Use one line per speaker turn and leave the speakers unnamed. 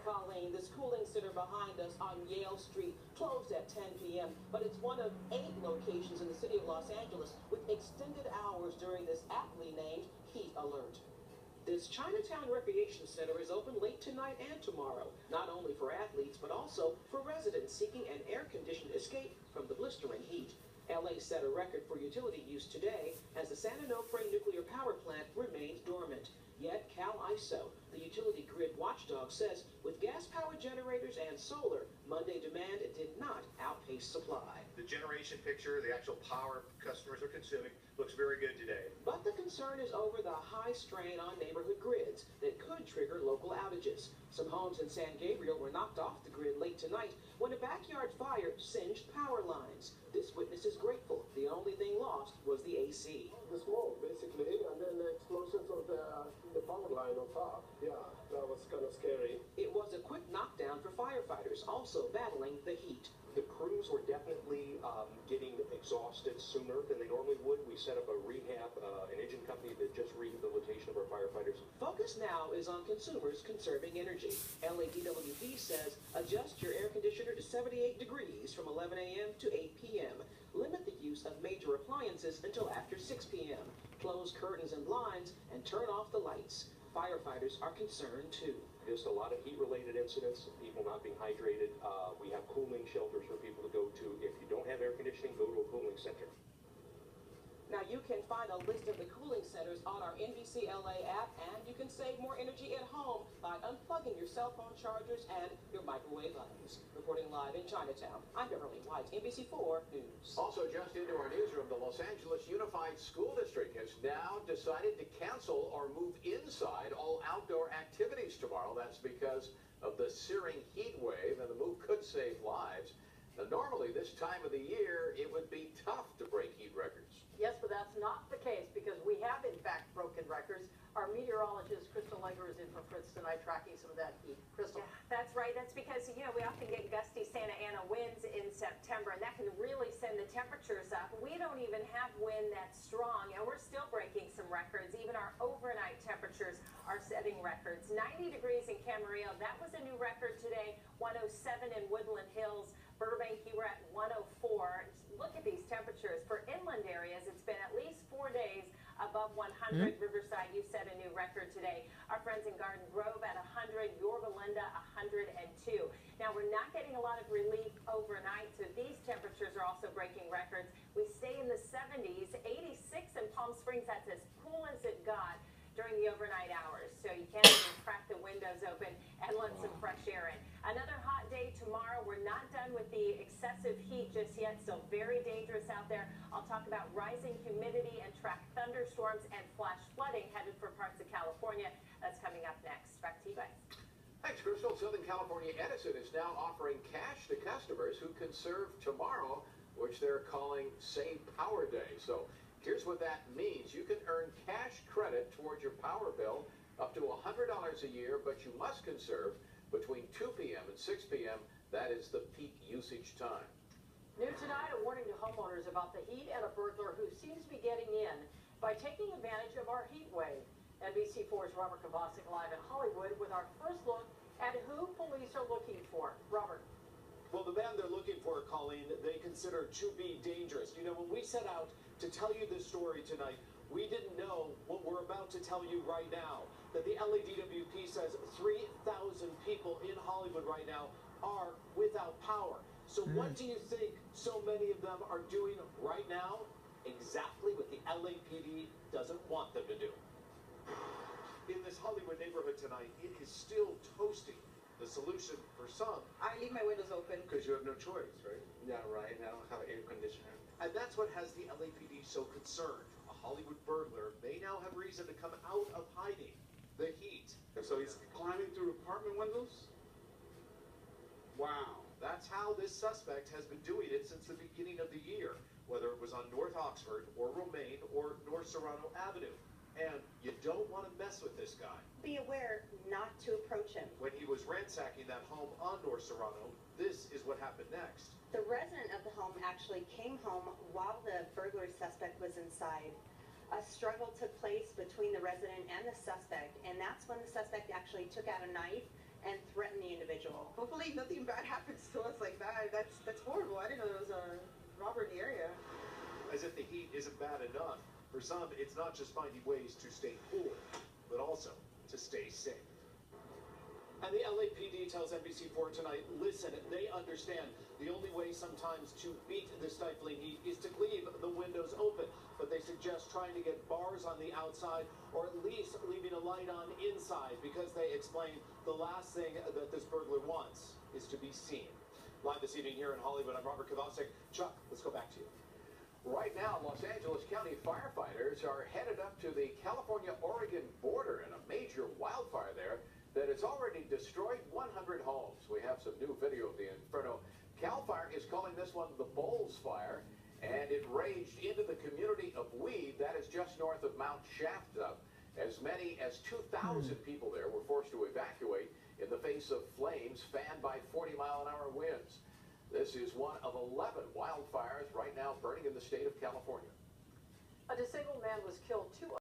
Colleen, this cooling center behind us on Yale Street closed at 10 p.m., but it's one of 8 locations in the city of Los Angeles with extended hours during this aptly named heat alert. This Chinatown Recreation Center is open late tonight and tomorrow, not only for athletes, but also for residents seeking an air-conditioned escape from the blistering heat. LA set a record for utility use today as the San Onofre nuclear power plant remained dormant. Yet CalISO, the utility grid watchdog, says with gas-powered generators and solar, Monday demand did not outpace supply.
The generation picture, the actual power customers are consuming, looks very good today.
But the concern is over the high strain on neighborhood grids that could trigger local outages. Some homes in San Gabriel were knocked off the grid late tonight when a backyard fire singed power lines. This witness is grateful. The only thing lost was the AC.
The smoke, basically, and then the explosions of the power line on top. Yeah, that was kind of scary.
It was a quick knockdown for firefighters, also battling the heat.
The crews were definitely getting exhausted sooner than they normally would. We set up a rehab, an engine company that just rehabilitation of our firefighters.
Focus now is on consumers conserving energy. LADWP says adjust your air conditioner to 78 degrees from 11 a.m. to 8 p.m. Limit the use of major appliances until after 6 p.m. Close curtains and blinds and turn off the lights. Firefighters are concerned too.
Just a lot of heat-related incidents, people not being hydrated. We have cooling shelters for people to go to. If you don't have air conditioning, go to a cooling center.
Now you can find a list of the cooling centers on our NBC LA app, and you can save more energy at home by unplugging your cell phone chargers and your microwave ovens. Reporting live in Chinatown, I'm Beverly White, NBC4 News.
Also just into our newsroom, the Los Angeles Unified School District has now decided to cancel or move inside all outdoor activities tomorrow. That's because of the searing heat wave, and the move could save lives. Now, normally this time of the year, it would be tough to break heat records.
Yes, but that's not the case because we have, in fact, broken records. Our meteorologist, Crystal Legger, is in for Fritz tonight tracking some of that heat. Crystal.
Yeah, that's right. That's because, we often get gusty Santa Ana winds in September, and that can really send the temperatures up. We don't even have wind that's strong, and we're still breaking some records. Even our overnight temperatures are setting records. 90 degrees in Camarillo. That was a new record today. 107 in Woodland Hills. Burbank, you were at 104. Look at these temperatures. For inland areas, it's been at least 4 days above 100. Riverside, you set a new record today. Our friends in Garden Grove at 100. Yorba Linda, 102. Now, we're not getting a lot of relief overnight, so these temperatures are also breaking records. We stay in the 70s, 86 in Palm Springs. That's as cool as it got during the overnight hours, so you can't even crack the windows open and let some fresh air in. Another hot day tomorrow. We're not done with the excessive heat just yet, still very dangerous out there. I'll talk about rising humidity and track thunderstorms and flash flooding headed for parts of California. That's coming up next. Back to you guys.
Thanks, Crystal. Southern California Edison is now offering cash to customers who can serve tomorrow, which they're calling Save Power Day. So here's what that means. You can earn cash credit towards your power bill up to $100 a year, but you must conserve between 2 p.m. and 6 p.m. That is the peak usage time.
New tonight, a warning to homeowners about the heat and a burglar who seems to be getting in by taking advantage of our heat wave. NBC4's Robert Kovacic live in Hollywood with our first look at who police are looking for. Robert.
Well, the man they're looking for, Colleen, they consider to be dangerous. When we set out to tell you this story tonight, we didn't know what we're about to tell you right now, that the LADWP says 3,000 people in Hollywood right now are without power. So what do you think so many of them are doing right now? Exactly what the LAPD doesn't want them to do. In this Hollywood neighborhood tonight, it is still toasty. The solution for some...
I leave my windows open.
Because you have no choice, right?
Yeah, right. I don't have an air conditioner.
And that's what has the LAPD so concerned. A Hollywood burglar may now have reason to come out of hiding. The heat.
So he's climbing through apartment windows?
Wow. That's how this suspect has been doing it since the beginning of the year, whether it was on North Oxford or Romaine or North Serrano Avenue. And you don't want to mess with this guy.
Be aware not to approach him.
When he was ransacking that home on North Serrano, this is what happened next.
The resident of the home actually came home while the burglary suspect was inside. A struggle took place between the resident and the suspect, and that's when the suspect actually took out a knife and threaten the individual.
Hopefully nothing bad happens to us like that. That's horrible. I didn't know there was a robber in the area.
As if the heat isn't bad enough. For some, it's not just finding ways to stay cool, but also to stay safe. And the LAPD tells NBC4 tonight, listen, they understand the only way sometimes to beat the stifling heat is to leave the windows open. But they suggest trying to get bars on the outside or at least leaving a light on inside because they explain the last thing that this burglar wants is to be seen. Live this evening here in Hollywood, I'm Robert Kovacik. Chuck, let's go back to you.
Right now, Los Angeles County firefighters are headed up to the California-Oregon border in a major wildfire there that has already destroyed 100 homes. We have some new video of the inferno. CAL FIRE is calling this one the Bowles Fire, and it raged into the community of Weed, that is just north of Mount Shasta. As many as 2,000 people there were forced to evacuate in the face of flames fanned by 40-mile-an-hour winds. This is one of 11 wildfires right now burning in the state of California.
A disabled man was killed 2